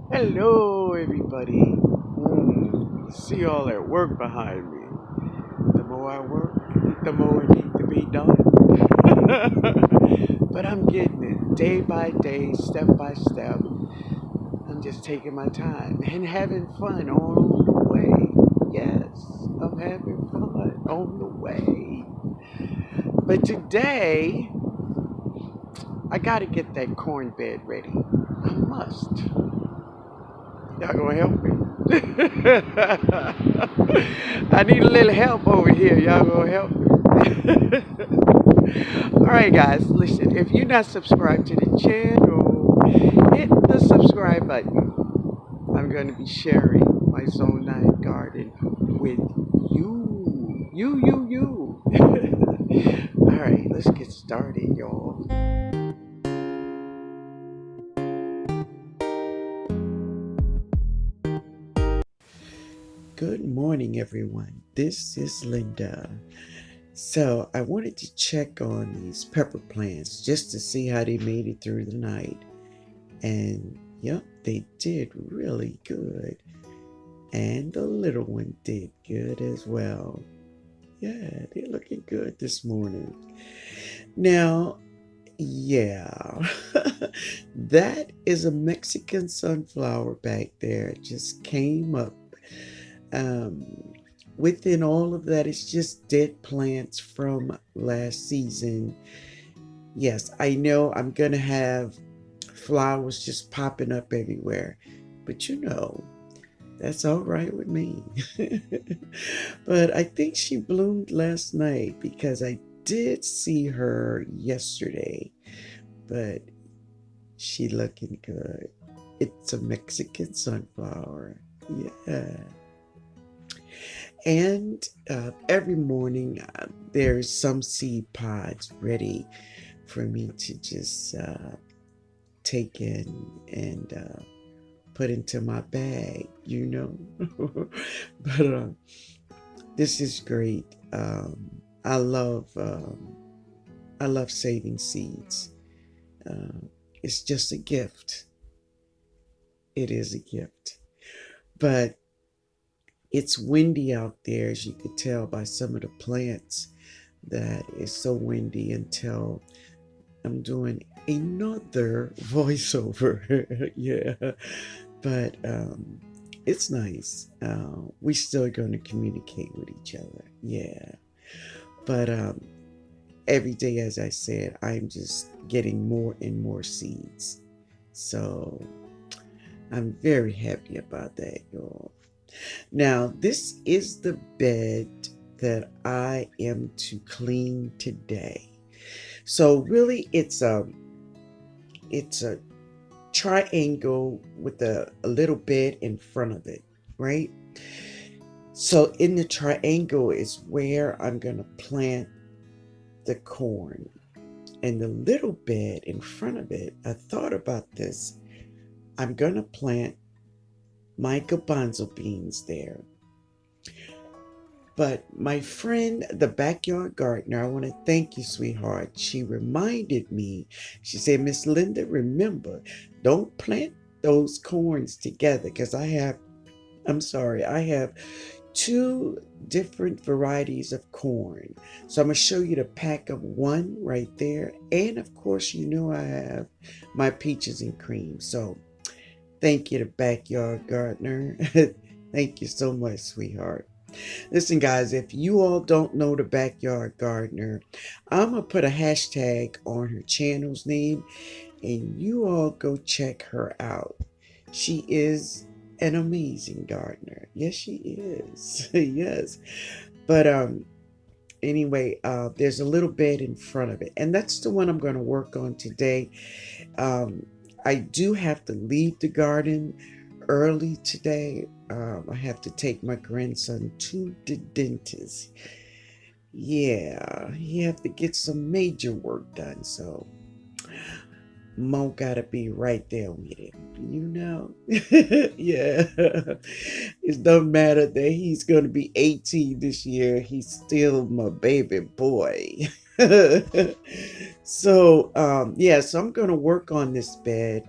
Hello, everybody. See all that work behind me. The more I work, the more it needs to be done. But I'm getting it day by day, step by step. I'm just taking my time and having fun on the way. Yes, I'm having fun on the way. But today, I gotta get that corn bed ready. I must. Y'all gonna help me? I need a little help over here. Y'all gonna help me? All right, guys, listen. If you're not subscribed to the channel, hit the subscribe button. I'm gonna be sharing my Zone 9 garden with you. You. All right, let's get started, y'all. Good morning, everyone. This is Linda. So I wanted to check on these pepper plants just to see how they made it through the night. And yep, they did really good. And the little one did good as well. Yeah, they're looking good this morning. Now, yeah, that is a Mexican sunflower back there. It just came up. Um, Within all of that, it's just dead plants from last season. Yes, I know I'm going to have flowers just popping up everywhere, but that's all right with me. But I think she bloomed last night because I did see her yesterday, but she looking good. It's a Mexican sunflower. Yeah. And every morning there's some seed pods ready for me to just take in and put into my bag. But this is great. I love I love saving seeds. It's just a gift. It is a gift. But it's windy out there, as you could tell by some of the plants, that it's so windy until I'm doing another voiceover. Yeah, but it's nice. We still going to communicate with each other. Yeah, but every day, as I said, I'm just getting more and more seeds. So I'm very happy about that, y'all. Now, this is the bed that I am to clean today. So really it's a triangle with a little bed in front of it, right? So in the triangle is where I'm gonna plant the corn. And the little bed in front of it, I thought about this. I'm gonna plant my garbanzo beans there. But my friend, the backyard gardener, I want to thank you, sweetheart. She reminded me, she said, Miss Linda, remember, don't plant those corns together because I have two different varieties of corn. So I'm going to show you the pack of one right there. And of course, I have my peaches and cream. So thank you to backyard gardener. Thank you so much, sweetheart. Listen, guys, if you all don't know the backyard gardener, I'm going to put a hashtag on her channel's name and you all go check her out. She is an amazing gardener. Yes, she is. Yes. But anyway, there's a little bed in front of it, and that's the one I'm going to work on today. Um, I do have to leave the garden early today. I have to take my grandson to the dentist. Yeah, he have to get some major work done, so Mo gotta be right there with him. Yeah. It doesn't matter that he's gonna be 18 this year. He's still my baby boy. So yeah, so I'm gonna work on this bed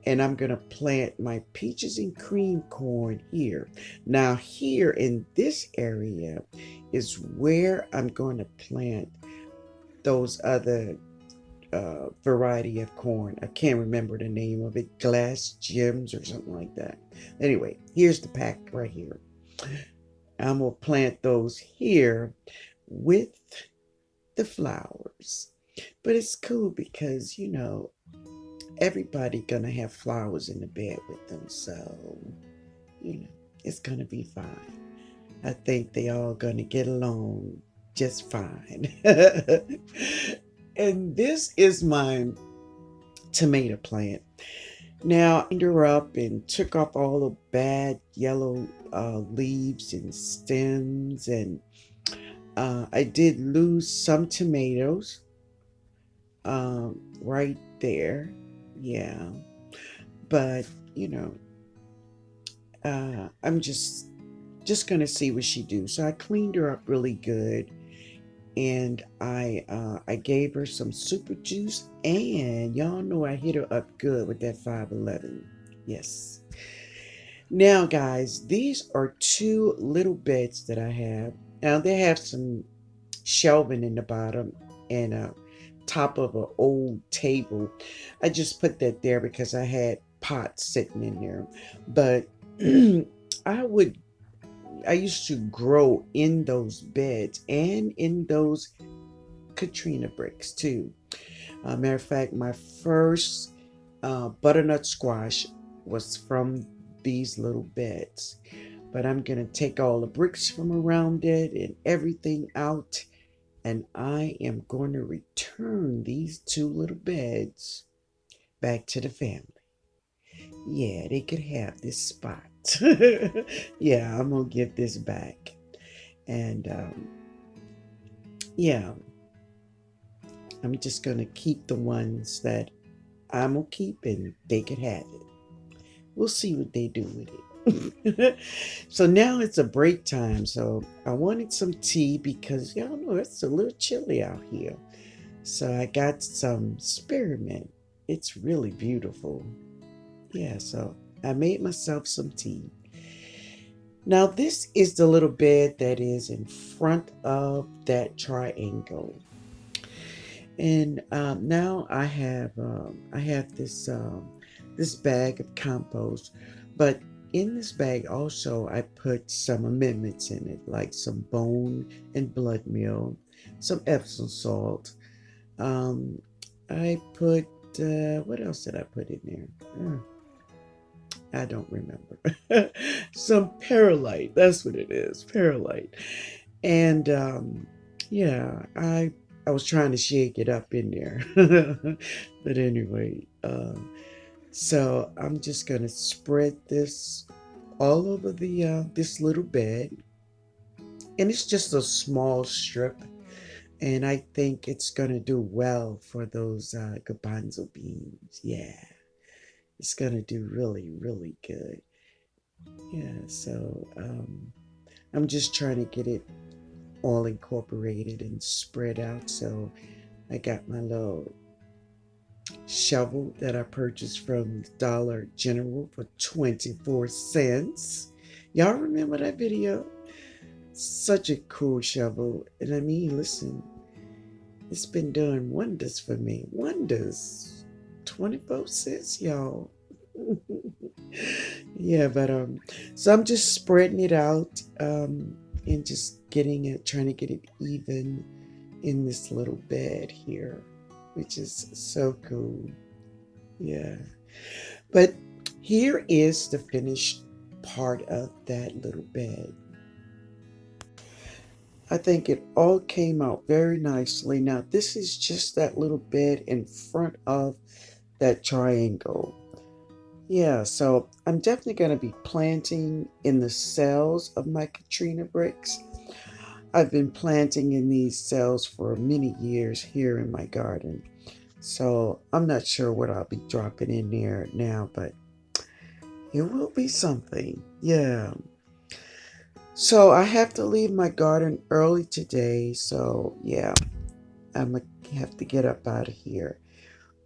and I'm going to plant my peaches and cream corn here. Now here in this area is where I'm going to plant those other variety of corn. I can't remember the name of it, glass gems or something like that. Anyway, here's the pack right here. I'm going to plant those here with the flowers. But it's cool because, you know, everybody gonna have flowers in the bed with them, so you know it's gonna be fine. I think they all gonna get along just fine. And this is my tomato plant. Now I cleaned her up and took off all the bad yellow leaves and stems, and I did lose some tomatoes right there. Yeah, but you know, I'm just gonna see what she do. So I cleaned her up really good, and I gave her some super juice, and y'all know I hit her up good with that 511. Yes. Now, guys, these are two little beds that I have. Now they have some shelving in the bottom and a top of an old table. I just put that there because I had pots sitting in there. But I would I used to grow in those beds and in those Katrina bricks too. Matter of fact, my first butternut squash was from these little beds. But I'm gonna take all the bricks from around it and everything out, and I am going to return these two little beds back to the family. Yeah, they could have this spot. Yeah, I'm gonna give this back. And yeah, I'm just gonna keep the ones that I'm gonna keep and they could have it. We'll see what they do with it. So now it's a break time. So I wanted some tea because y'all know it's a little chilly out here. So I got some spearmint. It's really beautiful. Yeah, so I made myself some tea. Now this is the little bed that is in front of that triangle. And now I have this bag of compost, but in this bag also I put some amendments in it, like some bone and blood meal, some Epsom salt. Um, I put what else did I put in there? I don't remember. Some perlite. That's what it is, perlite. And yeah, I was trying to shake it up in there, but anyway, so I'm just gonna spread this all over the this little bed, and it's just a small strip, and I think it's gonna do well for those garbanzo beans. Yeah, it's gonna do really, really good. Yeah, so I'm just trying to get it all incorporated and spread out. So I got my little shovel that I purchased from Dollar General for 24 cents. Y'all remember that video? Such a cool shovel. And I mean, listen, it's been doing wonders for me. Wonders. 24 cents, y'all. Yeah, but so I'm just spreading it out and just getting it, trying to get it even in this little bed here, which is so cool. Yeah, but here is the finished part of that little bed. I think it all came out very nicely. Now this is just that little bed in front of that triangle. Yeah, so I'm definitely going to be planting in the cells of my Katrina bricks. I've been planting in these cells for many years here in my garden. So I'm not sure what I'll be dropping in there now, but it will be something. Yeah. So I have to leave my garden early today. So yeah, I'm going to have to get up out of here.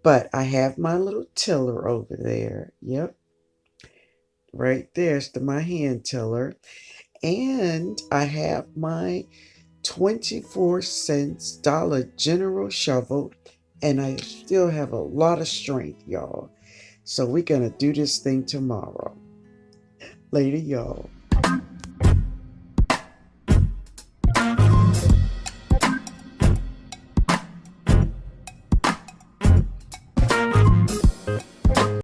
But I have my little tiller over there. Yep, right there's my hand tiller. And I have my 24 cents Dollar General shovel. And I still have a lot of strength, y'all. So we're going to do this thing tomorrow. Later, y'all.